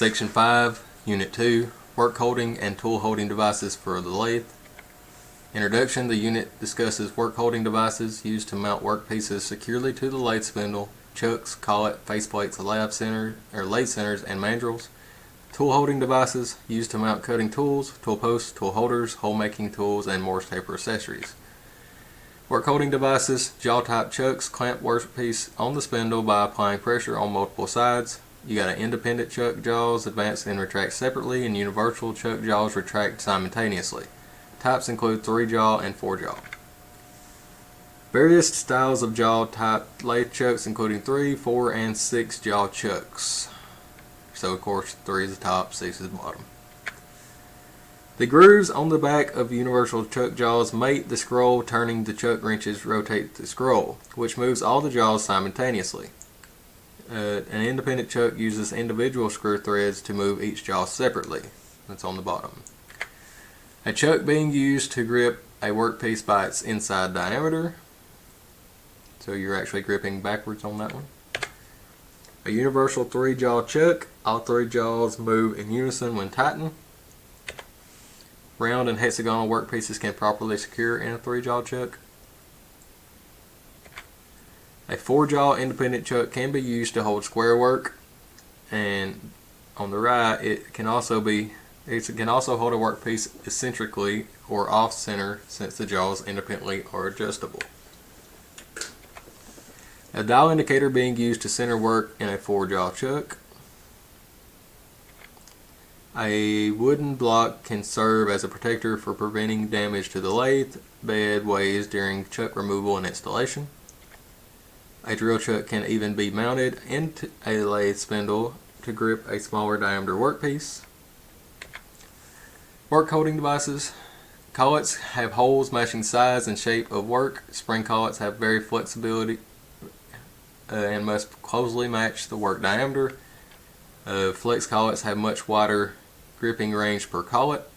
Section 5, Unit 2, Work Holding and Tool Holding Devices for the Lathe. Introduction. The unit discusses work holding devices used to mount workpieces securely to the lathe spindle, chucks, collet, faceplates, lathe centers, and mandrels. Tool holding devices used to mount cutting tools, tool posts, tool holders, hole making tools, and Morse taper accessories. Work holding devices, jaw type chucks clamp workpiece on the spindle by applying pressure on multiple sides. You got an independent chuck jaws advance and retract separately, and universal chuck jaws retract simultaneously. Types include 3-jaw and 4-jaw. Various styles of jaw type lathe chucks including 3, 4, and 6-jaw chucks. So of course 3 is the top, 6 is the bottom. The grooves on the back of universal chuck jaws mate the scroll. Turning the chuck wrenches rotate the scroll, which moves all the jaws simultaneously. An independent chuck uses individual screw threads to move each jaw separately. That's on the bottom. A chuck being used to grip a workpiece by its inside diameter. So you're actually gripping backwards on that one. A universal 3-jaw chuck. All 3 jaws move in unison when tightened. Round and hexagonal workpieces can properly secure in a 3-jaw chuck. A 4-jaw independent chuck can be used to hold square work, and on the right it can also hold a workpiece eccentrically or off center, since the jaws independently are adjustable. A dial indicator being used to center work in a 4-jaw chuck. A wooden block can serve as a protector for preventing damage to the lathe bed ways during chuck removal and installation. A drill chuck can even be mounted into a lathe spindle to grip a smaller diameter workpiece. Work holding devices. Collets have holes matching size and shape of work. Spring collets have very flexibility and must closely match the work diameter. Flex collets have much wider gripping range per collet.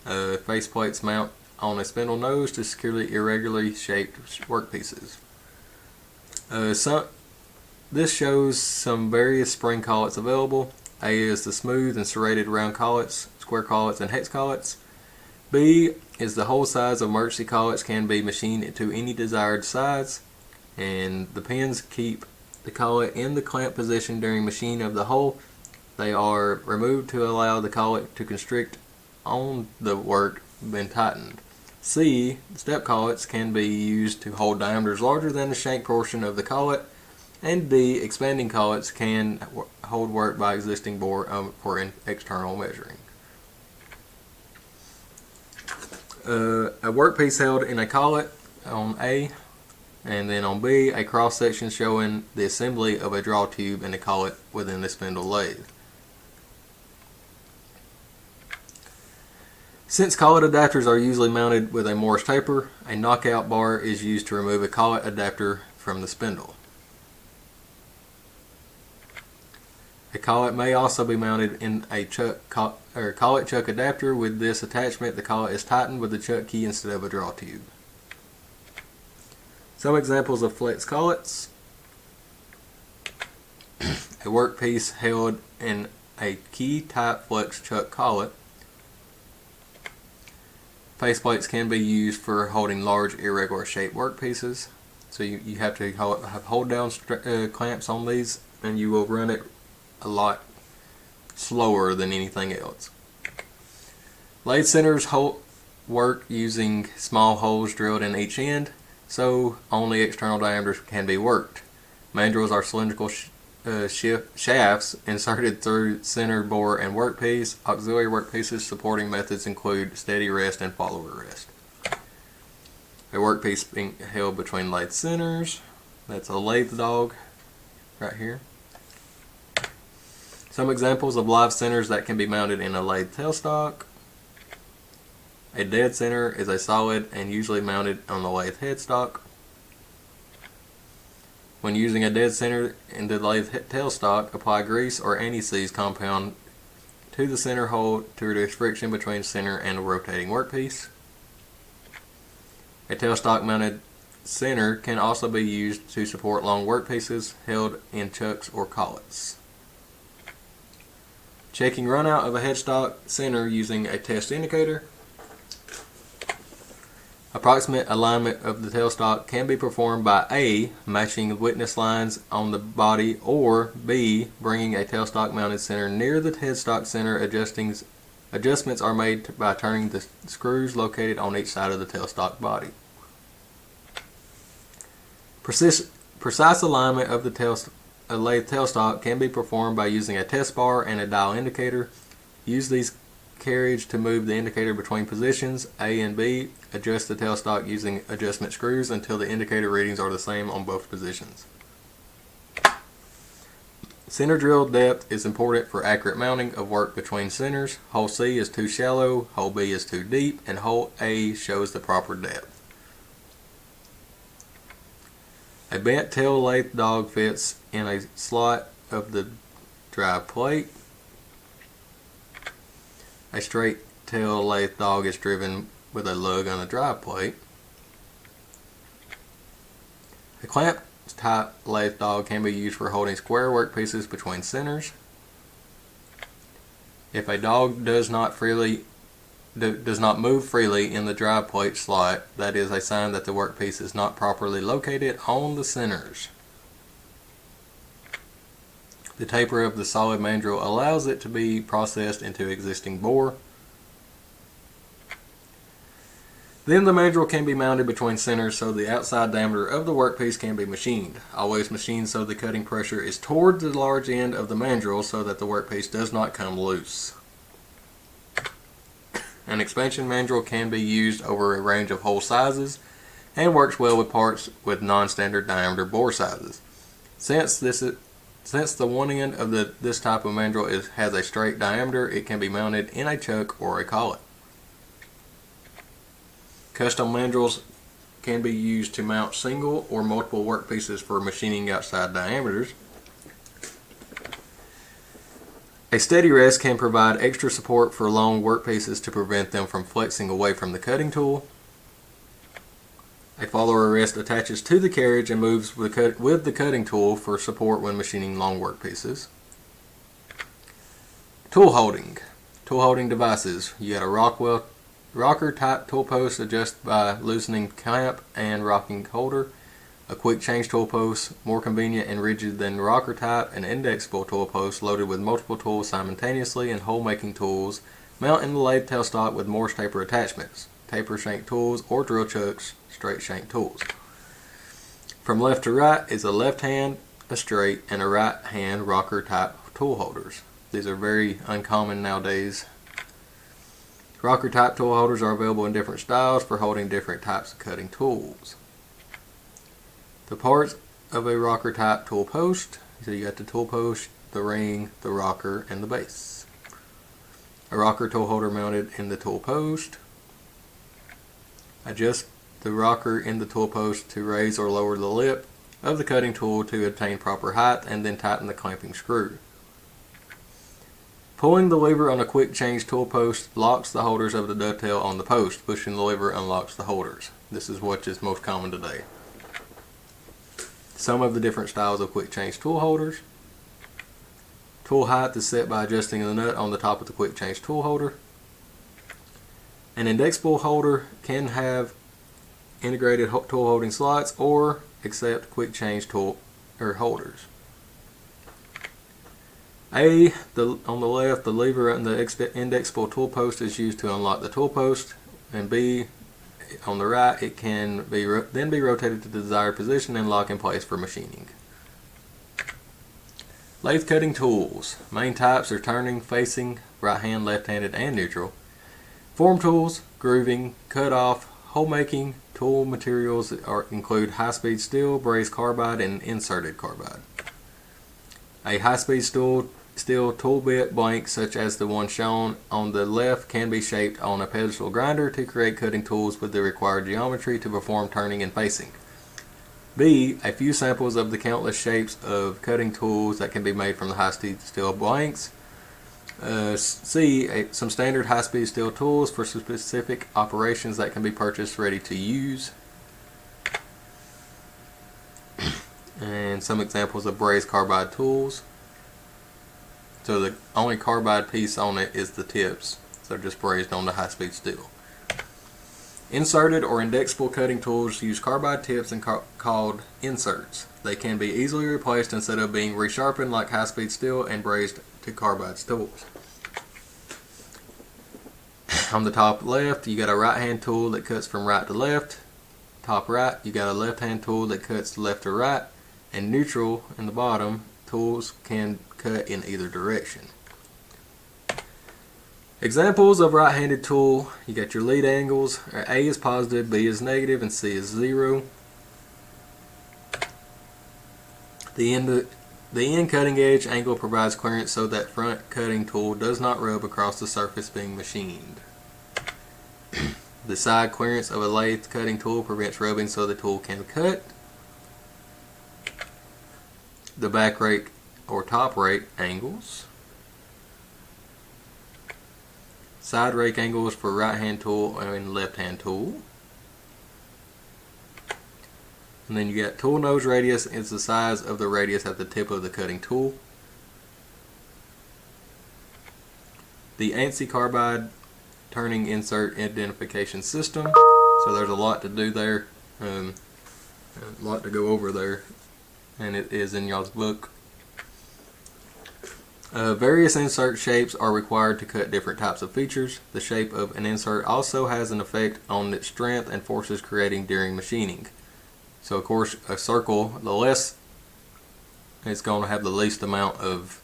Faceplates mount on a spindle nose to securely irregularly shaped workpieces. This shows some various spring collets available. A is the smooth and serrated round collets, square collets, and hex collets. B is the whole size of emergency collets, can be machined to any desired size, and the pins keep the collet in the clamp position during machining of the hole. They are removed to allow the collet to constrict on the work when tightened. C, step collets can be used to hold diameters larger than the shank portion of the collet. And D, expanding collets can hold work by existing bore for external measuring. A workpiece held in a collet on A, and then on B, a cross section showing the assembly of a draw tube and a collet within the spindle lathe. Since collet adapters are usually mounted with a Morse taper, a knockout bar is used to remove a collet adapter from the spindle. A collet may also be mounted in a collet chuck adapter. With this attachment, the collet is tightened with the chuck key instead of a draw tube. Some examples of flex collets. A workpiece held in a key type flex chuck collet. Faceplates can be used for holding large irregular shaped workpieces. So you have to have hold down clamps on these, and you will run it a lot slower than anything else. Lathe centers work using small holes drilled in each end, so only external diameters can be worked. Mandrels are cylindrical shafts inserted through center bore and workpiece. Auxiliary workpieces supporting methods include steady rest and follower rest. A workpiece being held between lathe centers. That's a lathe dog right here. Some examples of live centers that can be mounted in a lathe tailstock. A dead center is a solid and usually mounted on the lathe headstock. When using a dead center in the lathe tailstock, apply grease or anti-seize compound to the center hole to reduce friction between center and a rotating workpiece. A tailstock mounted center can also be used to support long workpieces held in chucks or collets. Checking runout of a headstock center using a test indicator. Approximate alignment of the tailstock can be performed by A. Matching witness lines on the body, or B. Bringing a tailstock mounted center near the headstock center. Adjustments are made by turning the screws located on each side of the tailstock body. Precise alignment of the lathe tailstock can be performed by using a test bar and a dial indicator. Use these carriage to move the indicator between positions A and B. Adjust the tailstock using adjustment screws until the indicator readings are the same on both positions. Center drill depth is important for accurate mounting of work between centers. Hole C is too shallow, hole B is too deep, and hole A shows the proper depth. A bent tail lathe dog fits in a slot of the drive plate. A straight tail lathe dog is driven with a lug on the drive plate. A clamp type lathe dog can be used for holding square workpieces between centers. If a dog does not move freely in the drive plate slot, that is a sign that the workpiece is not properly located on the centers. The taper of the solid mandrel allows it to be processed into existing bore. Then the mandrel can be mounted between centers so the outside diameter of the workpiece can be machined. Always machine so the cutting pressure is toward the large end of the mandrel so that the workpiece does not come loose. An expansion mandrel can be used over a range of hole sizes and works well with parts with non-standard diameter bore sizes. Since the one end of this type of mandrel has a straight diameter, it can be mounted in a chuck or a collet. Custom mandrels can be used to mount single or multiple workpieces for machining outside diameters. A steady rest can provide extra support for long workpieces to prevent them from flexing away from the cutting tool. A follower rest attaches to the carriage and moves with the cutting tool for support when machining long workpieces. Tool holding. Tool holding devices. You got a rocker type tool post adjusted by loosening clamp and rocking holder. A quick change tool post, more convenient and rigid than rocker type. An indexable tool post loaded with multiple tools simultaneously, and hole making tools. Mount in the lathe tailstock with Morse taper attachments. Taper shank tools or drill chucks, straight shank tools. From left to right is a left hand, a straight, and a right hand rocker type tool holders. These are very uncommon nowadays. Rocker type tool holders are available in different styles for holding different types of cutting tools. The parts of a rocker type tool post. So you got the tool post, the ring, the rocker, and the base. A rocker tool holder mounted in the tool post. Adjust the rocker in the tool post to raise or lower the lip of the cutting tool to obtain proper height, and then tighten the clamping screw. Pulling the lever on a quick change tool post locks the holders of the dovetail on the post. Pushing the lever unlocks the holders. This is what is most common today. Some of the different styles of quick change tool holders. Tool height is set by adjusting the nut on the top of the quick change tool holder. An indexable holder can have integrated tool holding slots or accept quick change tool holders. On the left, the lever on the indexable tool post is used to unlock the tool post, and B, on the right, it can then be rotated to the desired position and lock in place for machining. Lathe cutting tools. Main types are turning, facing, right hand, left-handed, and neutral. Form tools, grooving, cut off, hole making. Tool materials include high-speed steel, brazed carbide, and inserted carbide. A high-speed steel tool bit blank, such as the one shown on the left, can be shaped on a pedestal grinder to create cutting tools with the required geometry to perform turning and facing. B. A few samples of the countless shapes of cutting tools that can be made from the high-speed steel blanks. C. Some standard high-speed steel tools for specific operations that can be purchased ready to use. And some examples of brazed carbide tools. So the only carbide piece on it is the tips. So they're just brazed on the high-speed steel. Inserted or indexable cutting tools use carbide tips and called inserts. They can be easily replaced instead of being resharpened like high-speed steel and brazed to carbide tools. On the top left, you got a right-hand tool that cuts from right to left. Top right, you got a left-hand tool that cuts left to right. And neutral in the bottom, tools can cut in either direction. Examples of right-handed tool, you got your lead angles. A is positive, B is negative, and C is 0. The end cutting edge angle provides clearance so that front cutting tool does not rub across the surface being machined. The side clearance of a lathe cutting tool prevents rubbing so the tool can cut. The back rake or top rake angles. Side rake angles for right hand tool and left hand tool. And then you got tool nose radius is the size of the radius at the tip of the cutting tool. The ANSI carbide turning insert identification system. So there's a lot to do there, a lot to go over there, and it is in y'all's book. Various insert shapes are required to cut different types of features. The shape of an insert also has an effect on its strength and forces creating during machining. So of course a circle, the less it's going to have the least amount of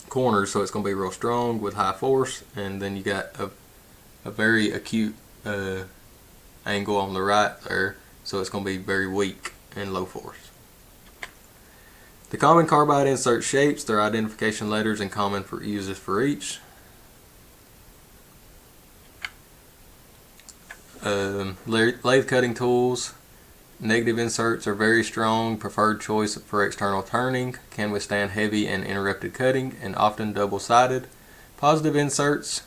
corners, so it's going to be real strong with high force, and then you got a very acute angle on the right there, so it's going to be very weak and low force. The common carbide insert shapes, their identification letters and common uses for each. Lathe cutting tools. Negative inserts are very strong, preferred choice for external turning, can withstand heavy and interrupted cutting, and often double-sided. Positive inserts,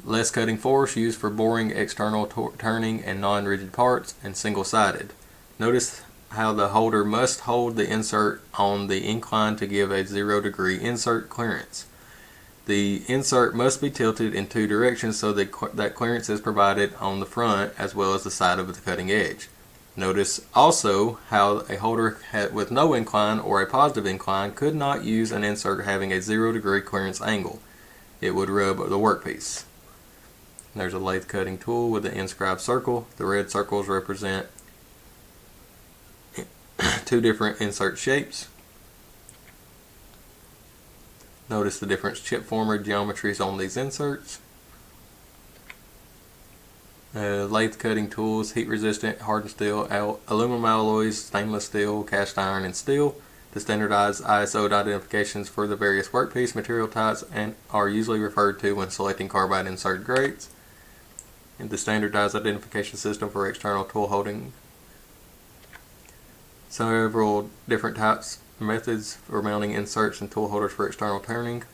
less cutting force, used for boring external turning and non-rigid parts, and single-sided. Notice how the holder must hold the insert on the incline to give a 0-degree insert clearance. The insert must be tilted in two directions so that clearance is provided on the front as well as the side of the cutting edge. Notice also how a holder with no incline or a positive incline could not use an insert having a 0-degree clearance angle. It would rub the workpiece. There's a lathe cutting tool with the inscribed circle. The red circles represent two different insert shapes. Notice the different chip former geometries on these inserts. Lathe cutting tools, heat resistant, hardened steel, aluminum alloys, stainless steel, cast iron, and steel. The standardized ISO identifications for the various workpiece material types and are usually referred to when selecting carbide insert grades. And the standardized identification system for external tool holding. Several different types methods for mounting inserts and tool holders for external turning.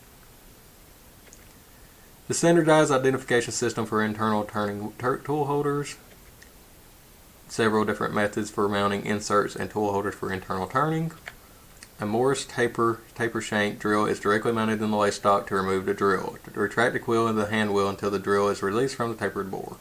The standardized identification system for internal turning tool holders. Several different methods for mounting inserts and tool holders for internal turning. A Morse taper shank drill is directly mounted in the lathe stock to remove the drill. Retract the quill of the hand wheel until the drill is released from the tapered bore.